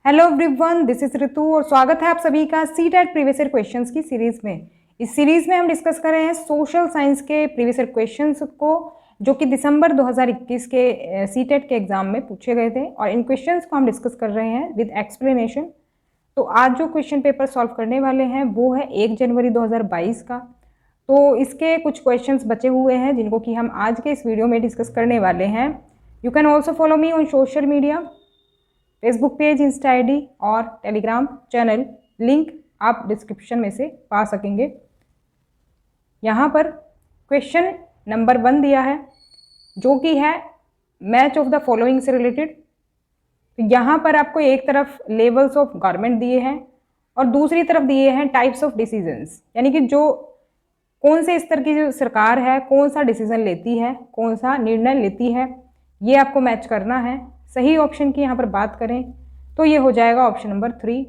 Hello everyone, this is ऋतु और स्वागत है आप सभी का सीटेट प्रीवियस ईयर क्वेश्चंस की सीरीज में। इस सीरीज में हम डिस्कस कर रहे हैं सोशल साइंस के प्रीवियस ईयर क्वेश्चंस को, जो कि दिसंबर 2021 के सीटेट के एग्जाम में पूछे गए थे और इन क्वेश्चंस को हम डिस्कस कर रहे हैं विद एक्सप्लेनेशन। तो आज जो क्वेश्चन पेपर सॉल्व करने वाले हैं वो है 1 जनवरी 2022 का। तो इसके कुछ क्वेश्चंस बचे हुए हैं जिनको कि हम आज के इस वीडियो में डिस्कस करने वाले हैं। You can also follow me on social media, Facebook page, Insta ID और टेलीग्राम चैनल, लिंक आप डिस्क्रिप्शन में से पा सकेंगे। यहाँ पर क्वेश्चन नंबर 1 दिया है जो कि है मैच ऑफ द फॉलोइंग से रिलेटेड। तो यहाँ पर आपको एक तरफ लेवल्स ऑफ गवर्नमेंट दिए हैं और दूसरी तरफ दिए हैं टाइप्स ऑफ डिसीजंस, यानी कि जो कौन से स्तर की जो सरकार है कौन सा डिसीजन लेती है, कौन सा निर्णय लेती है, ये आपको मैच करना है। सही ऑप्शन की यहाँ पर बात करें तो ये हो जाएगा ऑप्शन नंबर 3।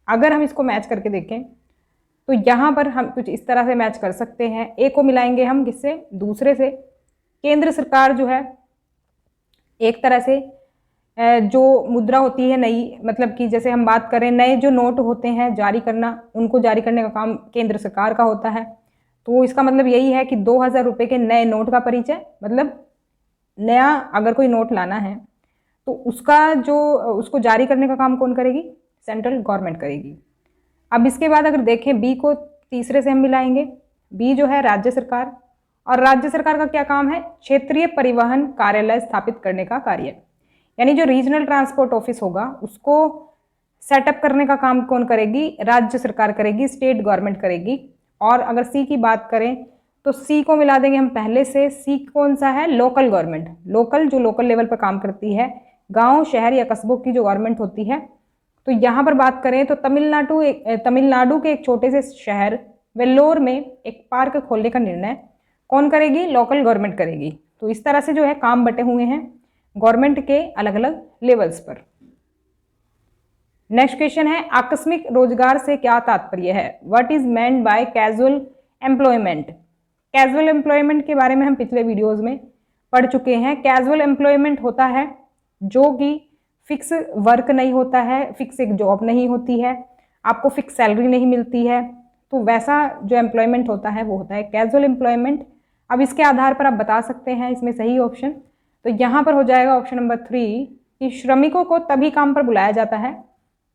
अगर हम इसको मैच करके देखें तो यहाँ पर हम कुछ इस तरह से मैच कर सकते हैं। ए को मिलाएंगे हम किससे, दूसरे से। केंद्र सरकार जो है एक तरह से जो मुद्रा होती है नई, मतलब कि जैसे हम बात करें नए जो नोट होते हैं जारी करना, उनको जारी करने का काम केंद्र सरकार का होता है। तो इसका मतलब यही है कि 2000 रुपये के नए नोट का परिचय, मतलब नया अगर कोई नोट लाना है तो उसको जारी करने का काम कौन करेगी, सेंट्रल गवर्नमेंट करेगी। अब इसके बाद अगर देखें बी को, तीसरे से हम मिलाएंगे। बी जो है राज्य सरकार, और राज्य सरकार का क्या काम है, क्षेत्रीय परिवहन कार्यालय स्थापित करने का कार्य, यानी जो रीजनल ट्रांसपोर्ट ऑफिस होगा उसको सेटअप करने का काम कौन करेगी, राज्य सरकार करेगी, स्टेट गवर्नमेंट करेगी। और अगर सी की बात करें तो सी को मिला देंगे हम पहले से। सी कौन सा है, लोकल गवर्नमेंट, लोकल जो लोकल लेवल पर काम करती है, गांव शहर या कस्बों की जो गवर्नमेंट होती है। तो यहाँ पर बात करें तो तमिलनाडु के एक छोटे से शहर वेल्लोर में एक पार्क खोलने का निर्णय कौन करेगी, लोकल गवर्नमेंट करेगी। तो इस तरह से जो है काम बटे हुए हैं गवर्नमेंट के अलग अलग लेवल्स पर। नेक्स्ट क्वेश्चन है आकस्मिक रोजगार से क्या तात्पर्य है, what is meant by casual employment. Casual employment के बारे में हम पिछले वीडियोज में पढ़ चुके हैं। कैजुअल एम्प्लॉयमेंट होता है जो कि फिक्स वर्क नहीं होता है, फिक्स एक जॉब नहीं होती है, आपको फिक्स सैलरी नहीं मिलती है। तो वैसा जो एम्प्लॉयमेंट होता है वो होता है कैजुअल एम्प्लॉयमेंट। अब इसके आधार पर आप बता सकते हैं इसमें सही ऑप्शन। तो यहाँ पर हो जाएगा ऑप्शन नंबर 3 कि श्रमिकों को तभी काम पर बुलाया जाता है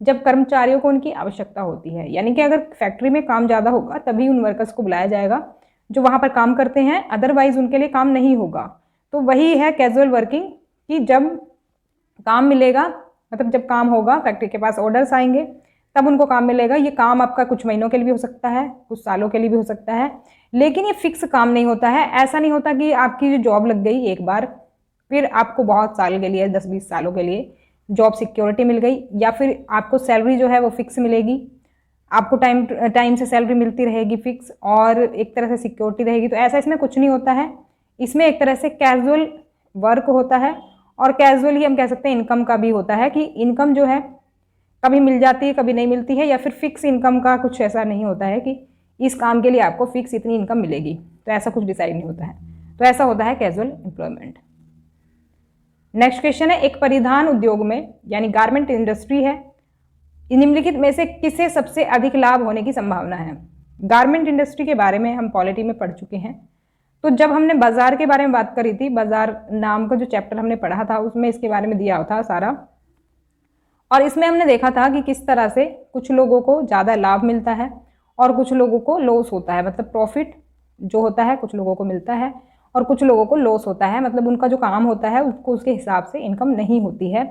जब कर्मचारियों को उनकी आवश्यकता होती है, यानी कि अगर फैक्ट्री में काम ज़्यादा होगा तभी उन वर्कर्स को बुलाया जाएगा जो वहाँ पर काम करते हैं, अदरवाइज उनके लिए काम नहीं होगा। तो वही है कैजुअल वर्किंग कि जब काम मिलेगा, मतलब जब काम होगा, फैक्ट्री के पास ऑर्डर्स आएंगे तब उनको काम मिलेगा। ये काम आपका कुछ महीनों के लिए भी हो सकता है, कुछ सालों के लिए भी हो सकता है, लेकिन ये फिक्स काम नहीं होता है। ऐसा नहीं होता कि आपकी जो जॉब लग गई एक बार फिर आपको बहुत साल के लिए, 10-20 सालों के लिए जॉब सिक्योरिटी मिल गई, या फिर आपको सैलरी जो है वो फिक्स मिलेगी, आपको टाइम से सैलरी मिलती रहेगी फिक्स, और एक तरह से सिक्योरिटी रहेगी। तो ऐसा इसमें कुछ नहीं होता है। इसमें एक तरह से कैजुअल वर्क होता है, और कैजुअल ही हम कह सकते हैं इनकम का भी होता है कि इनकम जो है कभी मिल जाती है कभी नहीं मिलती है, या फिर फिक्स इनकम का कुछ ऐसा नहीं होता है कि इस काम के लिए आपको फिक्स इतनी इनकम मिलेगी, तो ऐसा कुछ डिसाइड नहीं होता है। तो ऐसा होता है कैजुअल एम्प्लॉयमेंट। नेक्स्ट क्वेश्चन है एक परिधान उद्योग में, यानी गारमेंट इंडस्ट्री है, निम्नलिखित में से किसे सबसे अधिक लाभ होने की संभावना है। गारमेंट इंडस्ट्री के बारे में हम पॉलिटी में पढ़ चुके हैं। तो जब हमने बाजार के बारे में बात करी थी, बाजार नाम का जो चैप्टर हमने पढ़ा था उसमें इसके बारे में दिया था सारा, और इसमें हमने देखा था कि किस तरह से कुछ लोगों को ज़्यादा लाभ मिलता है और कुछ लोगों को लॉस होता है, मतलब प्रॉफिट जो होता है कुछ लोगों को मिलता है और कुछ लोगों को लॉस होता है, मतलब उनका जो काम होता है उसको उसके हिसाब से इनकम नहीं होती है।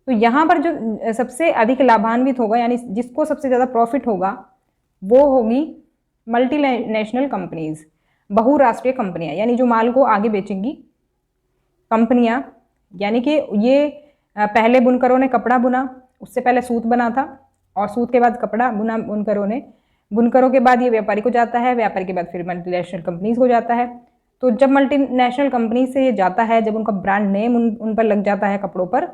तो यहाँ पर जो सबसे अधिक लाभान्वित होगा, यानी जिसको सबसे ज़्यादा प्रॉफिट होगा, वो होगी मल्टीनेशनल कंपनीज, बहुराष्ट्रीय कंपनियाँ, यानी जो माल को आगे बेचेंगी कंपनियाँ। यानी कि ये पहले बुनकरों ने कपड़ा बुना, उससे पहले सूत बना था, और सूत के बाद कपड़ा बुना बुनकरों ने, बुनकरों के बाद ये व्यापारी को जाता है, व्यापारी के बाद फिर मल्टीनेशनल कंपनीज को जाता है। तो जब मल्टीनेशनल कंपनी से ये जाता है, जब उनका ब्रांड नेम उन पर लग जाता है कपड़ों पर,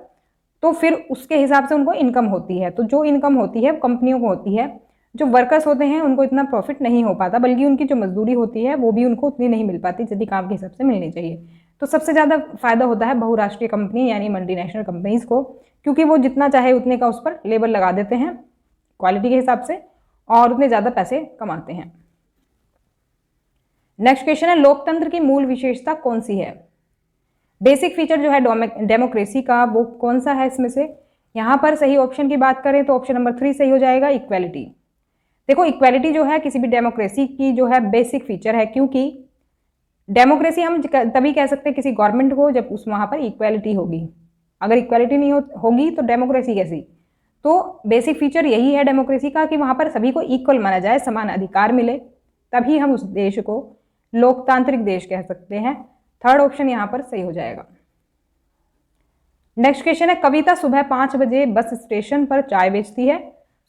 तो फिर उसके हिसाब से उनको इनकम होती है। तो जो इनकम होती है कंपनियों को होती है, जो वर्कर्स होते हैं उनको इतना प्रॉफिट नहीं हो पाता, बल्कि उनकी जो मजदूरी होती है वो भी उनको उतनी नहीं मिल पाती जितनी काम के हिसाब से मिलनी चाहिए। तो सबसे ज़्यादा फायदा होता है बहुराष्ट्रीय कंपनी यानी मल्टीनेशनल कंपनीज को, क्योंकि वो जितना चाहे उतने का उस पर लेबल लगा देते हैं क्वालिटी के हिसाब से और उतने ज़्यादा पैसे कमाते हैं। नेक्स्ट क्वेश्चन है, लोकतंत्र की मूल विशेषता कौन सी है? बेसिक फीचर जो है डेमोक्रेसी का वो कौन सा है इसमें से? यहाँ पर सही ऑप्शन की बात करें तो ऑप्शन नंबर 3 सही हो जाएगा, इक्वेलिटी। देखो इक्वेलिटी जो है किसी भी डेमोक्रेसी की जो है बेसिक फीचर है, क्योंकि डेमोक्रेसी हम तभी कह सकते हैं किसी गवर्नमेंट को जब उस वहाँ पर इक्वेलिटी होगी। अगर इक्वेलिटी नहीं होगी तो डेमोक्रेसी कैसी? तो बेसिक फीचर यही है डेमोक्रेसी का कि वहाँ पर सभी को इक्वल माना जाए, समान अधिकार मिले, तभी हम उस देश को लोकतांत्रिक देश कह सकते हैं। थर्ड ऑप्शन यहाँ पर सही हो जाएगा। नेक्स्ट क्वेश्चन है, कविता सुबह 5 बजे बस स्टेशन पर चाय बेचती है,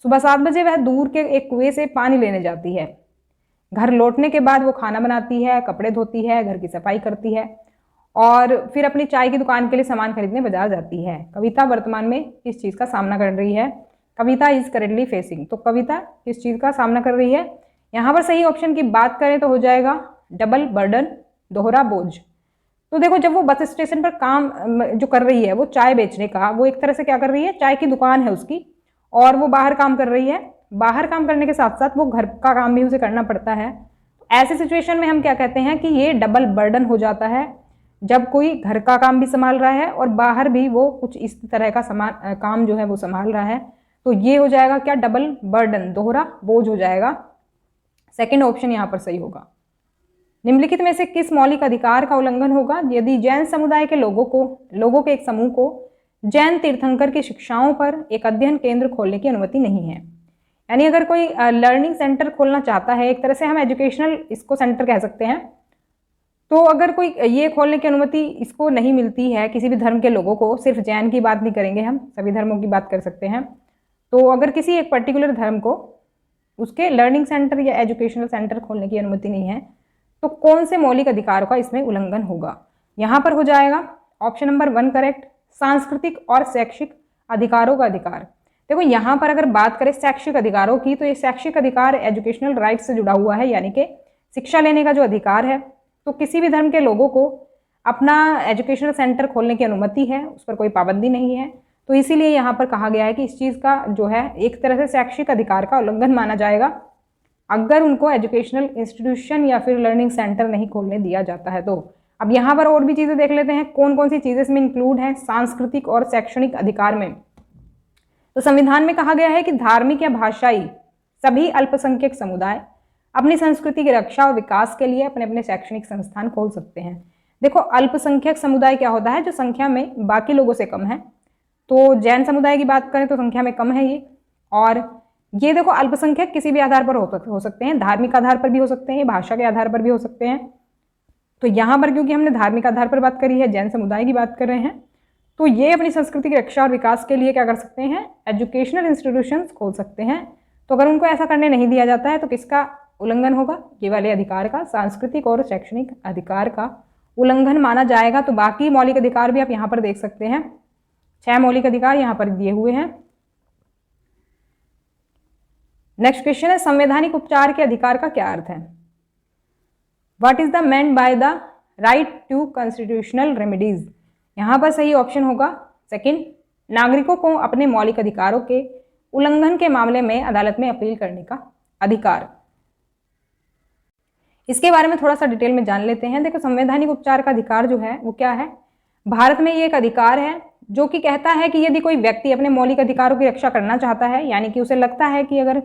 सुबह 7 बजे वह दूर के एक कुएं से पानी लेने जाती है, घर लौटने के बाद वो खाना बनाती है, कपड़े धोती है, घर की सफाई करती है और फिर अपनी चाय की दुकान के लिए सामान खरीदने बाजार जाती है। कविता वर्तमान में किस चीज़ का सामना कर रही है? कविता इज करेंटली फेसिंग, तो कविता किस चीज़ का सामना कर रही है? यहाँ पर सही ऑप्शन की बात करें तो हो जाएगा डबल बर्डन, दोहरा बोझ। तो देखो जब वो बस स्टेशन पर काम जो कर रही है वो चाय बेचने का, वो एक तरह से क्या कर रही है, चाय की दुकान है उसकी और वो बाहर काम कर रही है। बाहर काम करने के साथ साथ वो घर का काम भी उसे करना पड़ता है। ऐसे सिचुएशन में हम क्या कहते हैं कि ये डबल बर्डन हो जाता है, जब कोई घर का काम भी संभाल रहा है और बाहर भी वो कुछ इस तरह का काम जो है वो संभाल रहा है, तो ये हो जाएगा क्या, डबल बर्डन, दोहरा बोझ हो जाएगा। सेकेंड ऑप्शन यहाँ पर सही होगा। निम्नलिखित में से किस मौलिक अधिकार का उल्लंघन होगा? यदि जैन समुदाय के लोगों के एक समूह को जैन तीर्थंकर की शिक्षाओं पर एक अध्ययन केंद्र खोलने की अनुमति नहीं है, यानी अगर कोई लर्निंग सेंटर खोलना चाहता है, एक तरह से हम एजुकेशनल इसको सेंटर कह सकते हैं, तो अगर कोई ये खोलने की अनुमति इसको नहीं मिलती है किसी भी धर्म के लोगों को, सिर्फ जैन की बात नहीं करेंगे हम, सभी धर्मों की बात कर सकते हैं, तो अगर किसी एक पर्टिकुलर धर्म को उसके लर्निंग सेंटर या एजुकेशनल सेंटर खोलने की अनुमति नहीं है, तो कौन से मौलिक अधिकार का इसमें उल्लंघन होगा? यहाँ पर हो जाएगा ऑप्शन नंबर 1 करेक्ट, सांस्कृतिक और शैक्षिक अधिकारों का अधिकार। देखो यहाँ पर अगर बात करें शैक्षिक अधिकारों की, तो ये शैक्षिक अधिकार एजुकेशनल राइट से जुड़ा हुआ है, यानी कि शिक्षा लेने का जो अधिकार है। तो किसी भी धर्म के लोगों को अपना एजुकेशनल सेंटर खोलने की अनुमति है, उस पर कोई पाबंदी नहीं है। तो इसीलिए यहाँ पर कहा गया है कि इस चीज़ का जो है एक तरह से शैक्षिक अधिकार का उल्लंघन माना जाएगा अगर उनको एजुकेशनल इंस्टीट्यूशन या फिर लर्निंग सेंटर नहीं खोलने दिया जाता है। तो अब यहाँ पर और भी चीज़ें देख लेते हैं कौन कौन सी चीज़ें इसमें इंक्लूड हैं सांस्कृतिक और शैक्षणिक अधिकार में। तो संविधान में कहा गया है कि धार्मिक या भाषाई सभी अल्पसंख्यक समुदाय अपनी संस्कृति की रक्षा और विकास के लिए अपने अपने शैक्षणिक संस्थान खोल सकते हैं। देखो अल्पसंख्यक समुदाय क्या होता है, जो संख्या में बाकी लोगों से कम है। तो जैन समुदाय की बात करें तो संख्या में कम है ये, और ये देखो अल्पसंख्यक किसी भी आधार पर हो सकते हैं, धार्मिक आधार पर भी हो सकते हैं, भाषा के आधार पर भी हो सकते हैं। तो यहाँ पर क्योंकि हमने धार्मिक आधार पर बात करी है, जैन समुदाय की बात कर रहे हैं, तो ये अपनी संस्कृति की रक्षा और विकास के लिए क्या कर सकते हैं, एजुकेशनल इंस्टीट्यूशंस खोल सकते हैं। तो अगर उनको ऐसा करने नहीं दिया जाता है तो किसका उल्लंघन होगा, ये वाले अधिकार का, सांस्कृतिक और शैक्षणिक अधिकार का उल्लंघन माना जाएगा। तो बाकी मौलिक अधिकार भी आप यहाँ पर देख सकते हैं, 6 मौलिक अधिकार यहाँ पर दिए हुए हैं। नेक्स्ट क्वेश्चन है, संवैधानिक उपचार के अधिकार का क्या अर्थ है? What is the meant by the right to constitutional remedies? यहाँ पर सही ऑप्शन होगा सेकंड, नागरिकों को अपने मौलिक अधिकारों के उल्लंघन के मामले में अदालत में अपील करने का अधिकार। इसके बारे में थोड़ा सा डिटेल में जान लेते हैं। देखो संवैधानिक उपचार का अधिकार जो है वो क्या है, भारत में ये एक अधिकार है जो कि कहता है कि यदि कोई व्यक्ति अपने मौलिक अधिकारों की रक्षा करना चाहता है, यानी कि उसे लगता है कि अगर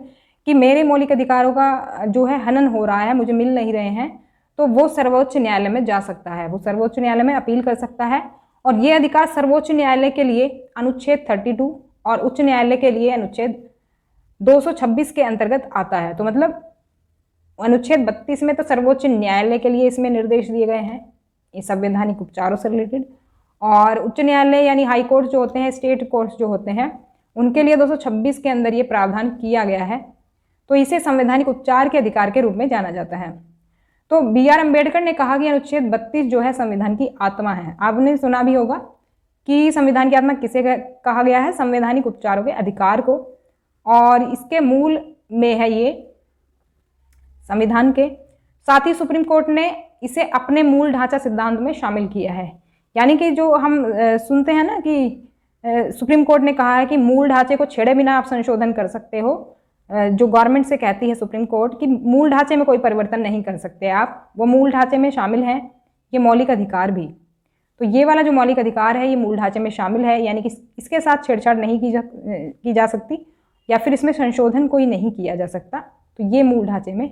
कि मेरे मौलिक अधिकारों का जो है हनन हो रहा है, मुझे मिल नहीं रहे हैं, तो वो सर्वोच्च न्यायालय में जा सकता है, वो सर्वोच्च न्यायालय में अपील कर सकता है। और ये अधिकार सर्वोच्च न्यायालय के लिए अनुच्छेद 32 और उच्च न्यायालय के लिए अनुच्छेद 226 के अंतर्गत आता है। तो मतलब अनुच्छेद 32 में तो सर्वोच्च न्यायालय के लिए इसमें निर्देश दिए गए हैं ये संवैधानिक उपचारों से रिलेटेड, और उच्च न्यायालय यानी हाई कोर्ट जो होते हैं, स्टेट कोर्ट्स जो होते हैं, उनके लिए 226 के अंदर ये प्रावधान किया गया है। तो इसे संवैधानिक उपचार के अधिकार के रूप में जाना जाता है। तो BR अम्बेडकर ने कहा कि अनुच्छेद 32 जो है संविधान की आत्मा है। आपने सुना भी होगा कि संविधान की आत्मा किसे कहा गया है, संवैधानिक उपचारों के अधिकार को, और इसके मूल में है ये संविधान के साथ ही सुप्रीम कोर्ट ने इसे अपने मूल ढांचा सिद्धांत में शामिल किया है। यानी कि जो हम सुनते हैं ना कि सुप्रीम कोर्ट ने कहा है कि मूल ढांचे को छेड़े बिना आप संशोधन कर सकते हो, जो गवर्नमेंट से कहती है सुप्रीम कोर्ट कि मूल ढांचे में कोई परिवर्तन नहीं कर सकते आप, वो मूल ढांचे में शामिल है ये मौलिक अधिकार भी। तो ये वाला जो मौलिक अधिकार है ये मूल ढांचे में शामिल है, यानी कि इसके साथ छेड़छाड़ नहीं की जा सकती या फिर इसमें संशोधन कोई नहीं किया जा सकता। तो ये मूल ढांचे में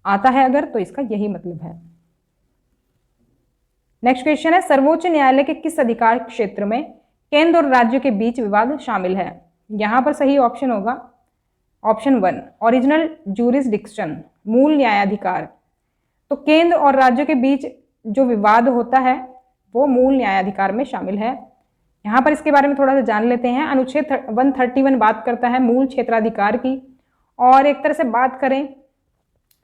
आता है अगर, तो इसका यही मतलब है। नेक्स्ट क्वेश्चन है, सर्वोच्च न्यायालय के किस अधिकार क्षेत्र में केंद्र और राज्य के बीच विवाद शामिल है? यहां पर सही ऑप्शन होगा ऑप्शन 1, ओरिजिनल ज्यूरिसडिक्शन, मूल न्यायाधिकार। तो केंद्र और राज्य के बीच जो विवाद होता है वो मूल न्यायाधिकार में शामिल है। यहाँ पर इसके बारे में थोड़ा सा जान लेते हैं। अनुच्छेद 131 बात करता है मूल क्षेत्राधिकार की, और एक तरह से बात करें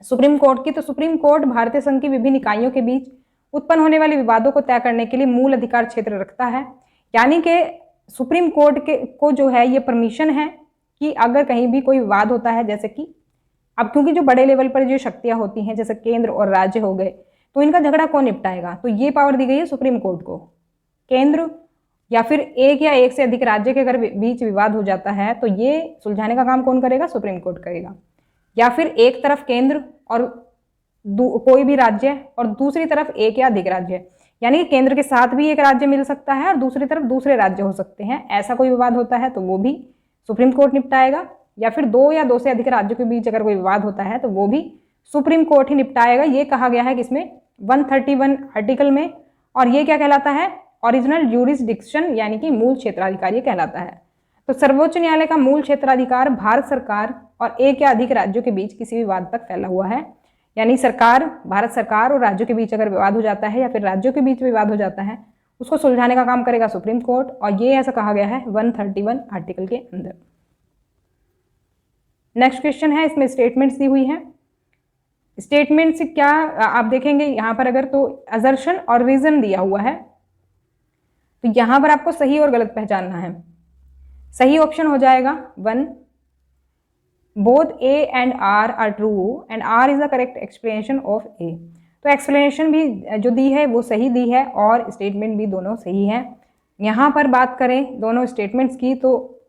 सुप्रीम कोर्ट की, तो सुप्रीम कोर्ट भारतीय संघ की विभिन्न इकाइयों के बीच उत्पन्न होने वाले विवादों को तय करने के लिए मूल अधिकार क्षेत्र रखता है। यानी कि सुप्रीम कोर्ट को जो है ये परमिशन है कि अगर कहीं भी कोई विवाद होता है, जैसे कि अब क्योंकि जो बड़े लेवल पर जो शक्तियां होती हैं जैसे केंद्र और राज्य हो गए, तो इनका झगड़ा कौन निपटाएगा? तो ये पावर दी गई है सुप्रीम कोर्ट को। केंद्र या फिर एक या एक से अधिक राज्य के अगर बीच विवाद हो जाता है तो ये सुलझाने का काम कौन करेगा? सुप्रीम कोर्ट करेगा। या फिर एक तरफ केंद्र और कोई भी राज्य और दूसरी तरफ एक या अधिक राज्य, यानी कि केंद्र के साथ भी एक राज्य मिल सकता है और दूसरी तरफ दूसरे राज्य हो सकते हैं, ऐसा कोई विवाद होता है तो वो भी सुप्रीम कोर्ट निपटाएगा। या फिर दो या दो से अधिक राज्यों के बीच अगर कोई विवाद होता है तो वो भी सुप्रीम कोर्ट ही निपटाएगा। ये कहा गया है किसमें? 131 आर्टिकल में। और ये क्या कहलाता है? ओरिजिनल ज्यूरिसडिक्शन, यानी कि मूल क्षेत्राधिकार ये कहलाता है। तो सर्वोच्च न्यायालय का मूल क्षेत्राधिकार भारत सरकार और एक या अधिक राज्यों के बीच किसी विवाद तक फैला हुआ है। यानी सरकार, भारत सरकार और राज्यों के बीच अगर विवाद हो जाता है या फिर राज्यों के बीच विवाद हो जाता है, उसको सुलझाने का काम करेगा सुप्रीम कोर्ट, और ये ऐसा कहा गया है 131 आर्टिकल के अंदर। नेक्स्ट क्वेश्चन है, इसमें स्टेटमेंट्स दी हुई है। स्टेटमेंट से क्या आप देखेंगे यहाँ पर अगर, तो असर्शन और रीजन दिया हुआ है, तो यहाँ पर आपको सही और गलत पहचानना है। सही ऑप्शन हो जाएगा 1, both A and R are true and R is the correct explanation of A। तो एक्सप्लेनेशन भी जो दी है वो सही दी है और स्टेटमेंट भी दोनों सही है। यहाँ पर बात करें दोनों स्टेटमेंट्स की, तो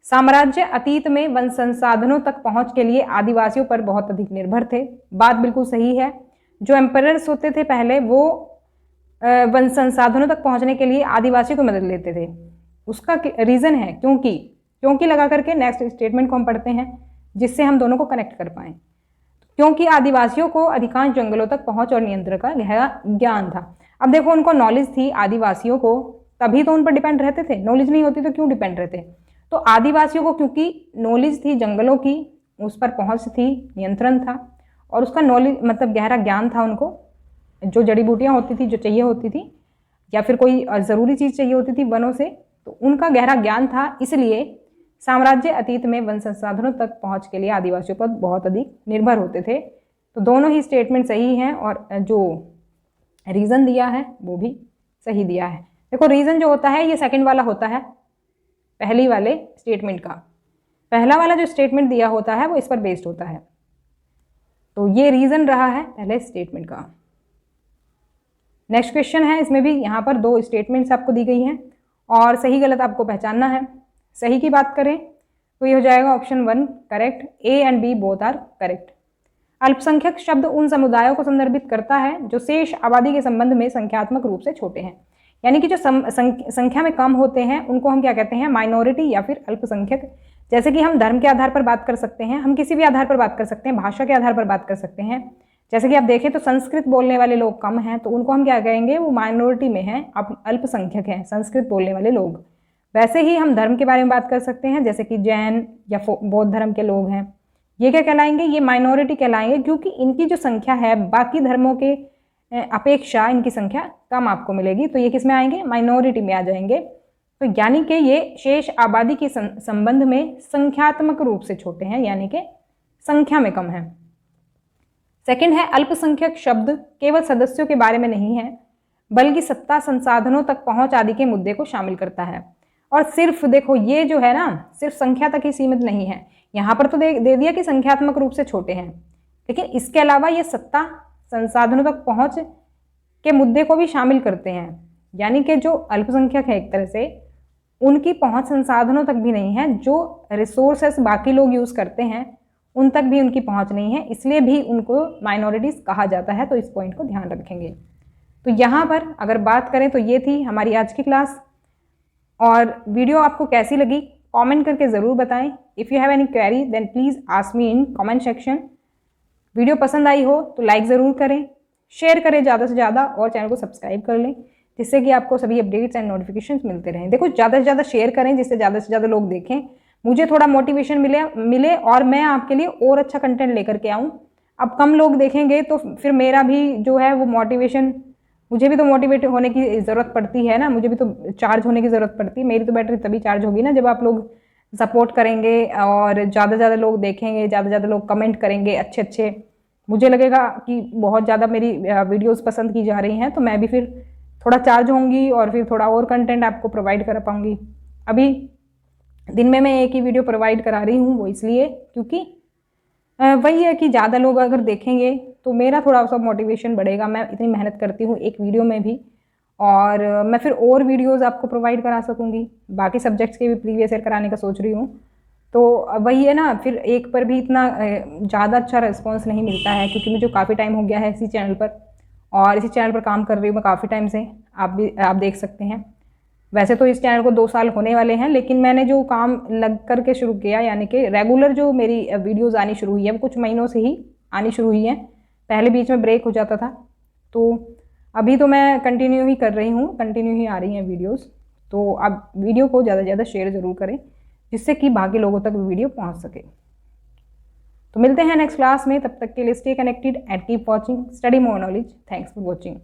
साम्राज्य अतीत में वन संसाधनों तक पहुंच के लिए आदिवासियों पर बहुत अधिक निर्भर थे, बात बिल्कुल सही है। जो एम्परर्स होते थे पहले वो वन संसाधनों तक पहुंचने के लिए आदिवासियों की मदद लेते थे। उसका रीज़न है क्योंकि लगा करके नेक्स्ट स्टेटमेंट को हम पढ़ते हैं जिससे हम दोनों को कनेक्ट कर पाएँ। क्योंकि आदिवासियों को अधिकांश जंगलों तक पहुंच और नियंत्रण का गहरा ज्ञान था। अब देखो उनको नॉलेज थी आदिवासियों को, तभी तो उन पर डिपेंड रहते थे। नॉलेज नहीं होती तो क्यों डिपेंड रहते? तो आदिवासियों को क्योंकि नॉलेज थी जंगलों की, उस पर पहुंच थी, नियंत्रण था और उसका नॉलेज मतलब गहरा ज्ञान था उनको। जो जड़ी बूटियाँ होती थी जो चाहिए होती थी या फिर कोई ज़रूरी चीज़ चाहिए होती थी वनों से, तो उनका गहरा ज्ञान था। इसलिए साम्राज्य अतीत में वन संसाधनों तक पहुंच के लिए आदिवासियों पर बहुत अधिक निर्भर होते थे। तो दोनों ही स्टेटमेंट सही हैं और जो रीज़न दिया है वो भी सही दिया है। देखो रीज़न जो होता है ये सेकंड वाला होता है पहली वाले स्टेटमेंट का। पहला वाला जो स्टेटमेंट दिया होता है वो इस पर बेस्ड होता है, तो ये रीज़न रहा है पहले स्टेटमेंट का। नेक्स्ट क्वेश्चन है, इसमें भी यहाँ पर दो स्टेटमेंट्स आपको दी गई हैं और सही गलत आपको पहचानना है। सही की बात करें तो ये हो जाएगा option 1 correct, A and B both are correct. अल्पसंख्यक शब्द उन समुदायों को संदर्भित करता है जो शेष आबादी के संबंध में संख्यात्मक रूप से छोटे हैं। यानी कि जो संख्या में कम होते हैं उनको हम क्या कहते हैं? माइनॉरिटी या फिर अल्पसंख्यक। जैसे कि हम धर्म के आधार पर बात कर सकते हैं, हम किसी भी आधार पर बात कर सकते हैं, भाषा के आधार पर बात कर सकते हैं। जैसे कि आप देखें तो संस्कृत बोलने वाले लोग कम हैं, तो उनको हम क्या कहेंगे? वो माइनॉरिटी में हैं, अल्पसंख्यक हैं संस्कृत बोलने वाले लोग। वैसे ही हम धर्म के बारे में बात कर सकते हैं, जैसे कि जैन या बौद्ध धर्म के लोग हैं, ये क्या कहलाएंगे? ये माइनॉरिटी कहलाएंगे, क्योंकि इनकी जो संख्या है बाकी धर्मों के अपेक्षा इनकी संख्या कम आपको मिलेगी। तो ये किस में आएंगे? माइनॉरिटी में आ जाएंगे। तो यानी कि ये शेष आबादी के संबंध में संख्यात्मक रूप से छोटे हैं, यानी कि संख्या में कम है। सेकंड है, अल्पसंख्यक शब्द केवल सदस्यों के बारे में नहीं है बल्कि सत्ता, संसाधनों तक पहुंच आदि के मुद्दे को शामिल करता है। और सिर्फ देखो ये जो है ना, सिर्फ संख्या तक ही सीमित नहीं है। यहाँ पर तो दे दिया कि संख्यात्मक रूप से छोटे हैं, लेकिन इसके अलावा ये सत्ता, संसाधनों तक पहुंच के मुद्दे को भी शामिल करते हैं। यानी कि जो अल्पसंख्यक है एक तरह से, उनकी पहुंच संसाधनों तक भी नहीं है, जो रिसोर्सेस बाकी लोग यूज़ करते हैं उन तक भी उनकी पहुंच नहीं है, इसलिए भी उनको माइनॉरिटीज़ कहा जाता है। तो इस पॉइंट को ध्यान रखेंगे। तो यहाँ पर अगर बात करें तो ये थी हमारी आज की क्लास। और वीडियो आपको कैसी लगी कमेंट करके ज़रूर बताएं। If you have any query then please ask me in comment section. Video पसंद आई हो तो लाइक ज़रूर करें, शेयर करें ज़्यादा से ज़्यादा और चैनल को सब्सक्राइब कर लें, जिससे कि आपको सभी अपडेट्स एंड नोटिफिकेशंस मिलते रहें। देखो, ज़्यादा से ज़्यादा शेयर करें जिससे ज़्यादा से ज़्यादा लोग देखें, मुझे थोड़ा मोटिवेशन मिले और मैं आपके लिए और अच्छा कंटेंट लेकर के आऊँ। अब कम लोग देखेंगे तो फिर मेरा भी जो है वो मोटिवेशन, मुझे भी तो मोटिवेट होने की ज़रूरत पड़ती है ना, मुझे भी तो चार्ज होने की ज़रूरत पड़ती है। मेरी तो बैटरी तभी चार्ज होगी ना जब आप लोग सपोर्ट करेंगे और ज़्यादा से ज़्यादा लोग देखेंगे, ज़्यादा से ज़्यादा लोग कमेंट करेंगे अच्छे अच्छे, मुझे लगेगा कि बहुत ज़्यादा मेरी वीडियोस पसंद की जा रही हैं, तो मैं भी फिर थोड़ा चार्ज होंगी और फिर थोड़ा और कंटेंट आपको प्रोवाइड कर पाऊँगी। अभी दिन में मैं एक ही वीडियो प्रोवाइड करा रही हूँ, वो इसलिए क्योंकि वही है कि ज़्यादा लोग अगर देखेंगे तो मेरा थोड़ा सा मोटिवेशन बढ़ेगा। मैं इतनी मेहनत करती हूँ एक वीडियो में भी, और मैं फिर और वीडियोस आपको प्रोवाइड करा सकूँगी। बाकी सब्जेक्ट्स के भी प्रीवियस ईयर कराने का सोच रही हूँ। तो वही है ना, फिर एक पर भी इतना ज़्यादा अच्छा रिस्पॉन्स नहीं मिलता है, क्योंकि मुझे काफ़ी टाइम हो गया है इसी चैनल पर, और इसी चैनल पर काम कर रही हूँ मैं काफ़ी टाइम से। आप देख सकते हैं। वैसे तो इस चैनल को 2 साल होने वाले हैं, लेकिन मैंने जो काम लग करके शुरू किया, यानी कि रेगुलर जो मेरी वीडियोज़ आनी शुरू हुई है वो कुछ महीनों से ही आनी शुरू हुई है। पहले बीच में ब्रेक हो जाता था, तो अभी तो मैं कंटिन्यू ही कर रही हूँ, कंटिन्यू ही आ रही हैं वीडियोज़। तो अब वीडियो को ज़्यादा से ज़्यादा शेयर ज़रूर करें, जिससे कि बाकी लोगों तक वीडियो पहुँच सके। तो मिलते हैं नेक्स्ट क्लास में, तब तक के लिए stay connected and keep watching study more knowledge. Thanks for watching.